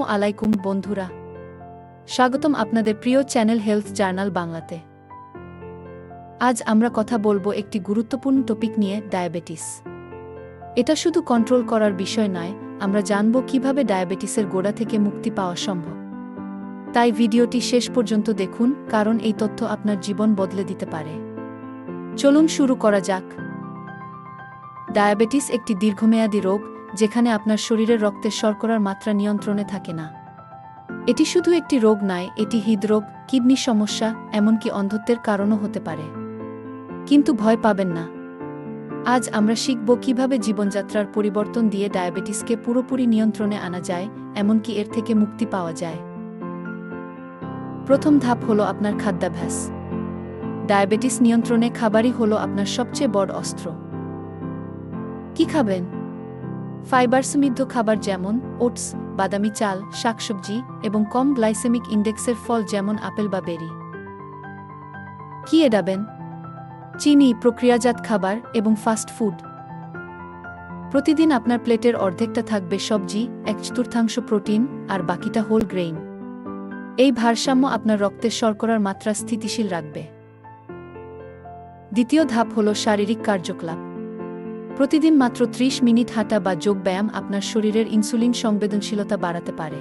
আসসালামু আলাইকুম বন্ধুরা, স্বাগতম আপনাদের প্রিয় চ্যানেল হেলথ জার্নাল বাংলাতে। আজ আমরা কথা বলবো একটি গুরুত্বপূর্ণ টপিক নিয়ে, ডায়াবেটিস। এটা শুধু কন্ট্রোল করার বিষয় নয়, আমরা জানব কিভাবে ডায়াবেটিসের গোড়া থেকে মুক্তি পাওয়া সম্ভব। তাই ভিডিওটি শেষ পর্যন্ত দেখুন, কারণ এই তথ্য আপনার জীবন বদলে দিতে পারে। চলুন শুরু করা যাক। ডায়াবেটিস একটি দীর্ঘমেয়াদী রোগ, যেখানে আপনার শরীরের রক্তের শর্করার মাত্রা নিয়ন্ত্রণে থাকে না। এটি শুধু একটি রোগ নয়, এটি হৃদরোগ, কিডনি সমস্যা, এমনকি অন্ধত্বের কারণও হতে পারে। কিন্তু ভয় পাবেন না। আজ আমরা শিখব কিভাবে জীবনযাত্রার পরিবর্তন দিয়ে ডায়াবেটিসকে পুরোপুরি নিয়ন্ত্রণে আনা যায়, এমনকি এর থেকে মুক্তি পাওয়া যায়। প্রথম ধাপ হলো আপনার খাদ্যাভ্যাস। ডায়াবেটিস নিয়ন্ত্রণে খাবারই হলো আপনার সবচেয়ে বড় অস্ত্র। কি খাবেন? ফাইবার সমৃদ্ধ খাবার যেমন ওটস, বাদামি চাল, শাকসবজি এবং কম গ্লাইসেমিক ইন্ডেক্সের ফল যেমন আপেল বা বেরি। কি এড়াবেন? চিনি, প্রক্রিয়াজাত খাবার এবং ফাস্ট ফুড। প্রতিদিন আপনার প্লেটের অর্ধেকটা থাকবে সবজি, 1/4 প্রোটিন আর বাকিটা হোল গ্রেইন। এই ভারসাম্য আপনার রক্তের শর্করার মাত্রা স্থিতিশীল রাখবে। দ্বিতীয় ধাপ হলো শারীরিক কার্যকলাপ। প্রতিদিন মাত্র 30 মিনিট হাঁটা বা যোগব্যায়াম আপনার শরীরের ইনসুলিন সংবেদনশীলতা বাড়াতে পারে।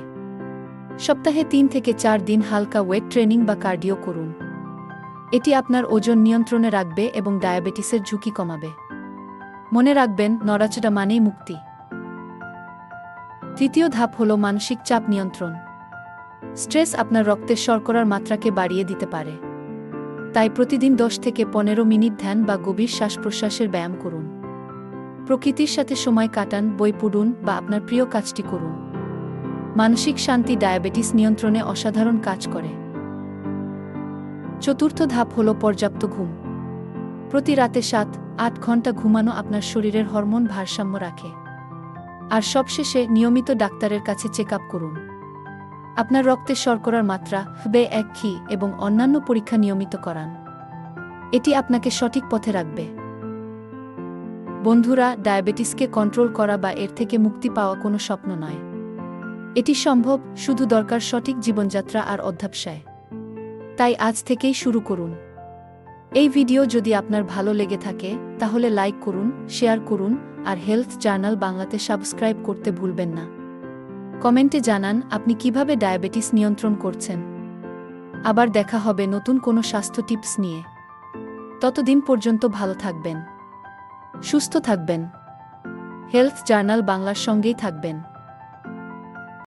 সপ্তাহে 3 থেকে 4 দিন হালকা ওয়েট ট্রেনিং বা কার্ডিও করুন। এটি আপনার ওজন নিয়ন্ত্রণে রাখবে এবং ডায়াবেটিসের ঝুঁকি কমাবে। মনে রাখবেন, নড়াচড়া মানেই মুক্তি। তৃতীয় ধাপ হলো মানসিক চাপ নিয়ন্ত্রণ। স্ট্রেস আপনার রক্তের শর্করার মাত্রাকে বাড়িয়ে দিতে পারে। তাই প্রতিদিন 10 থেকে 15 মিনিট ধ্যান বা গভীর শ্বাস-প্রশ্বাসের ব্যায়াম করুন। প্রকৃতির সাথে সময় কাটান, বই পড়ুন বা আপনার প্রিয় কাজটি করুন। মানসিক শান্তি ডায়াবেটিস নিয়ন্ত্রণে অসাধারণ কাজ করে। চতুর্থ ধাপ হলো পর্যাপ্ত ঘুম। প্রতি রাতে 7-8 ঘন্টা ঘুমানো আপনার শরীরের হরমোন ভারসাম্য রাখে। আর সবশেষে নিয়মিত ডাক্তারের কাছে চেক আপ করুন। আপনার রক্তের শর্করার মাত্রা, HbA1c এবং অন্যান্য পরীক্ষা নিয়মিত করান। এটি আপনাকে সঠিক পথে রাখবে। বন্ধুরা, ডায়াবেটিসকে কন্ট্রোল করা বা এর থেকে মুক্তি পাওয়া কোনো স্বপ্ন নয়। এটি সম্ভব, শুধু দরকার সঠিক জীবনযাত্রা আর অধ্যাবসায়। তাই আজ থেকেই শুরু করুন। এই ভিডিও যদি আপনার ভালো লেগে থাকে, তাহলে লাইক করুন, শেয়ার করুন আর হেলথ জার্নাল বাংলাতে সাবস্ক্রাইব করতে ভুলবেন না। কমেন্টে জানান আপনি কিভাবে ডায়াবেটিস নিয়ন্ত্রণ করছেন। আবার দেখা হবে নতুন কোনো স্বাস্থ্য টিপস নিয়ে। ততদিন পর্যন্ত ভালো থাকবেন, সুস্থ থাকবেন। হেলথ জার্নাল বাংলার সঙ্গেই থাকবেন।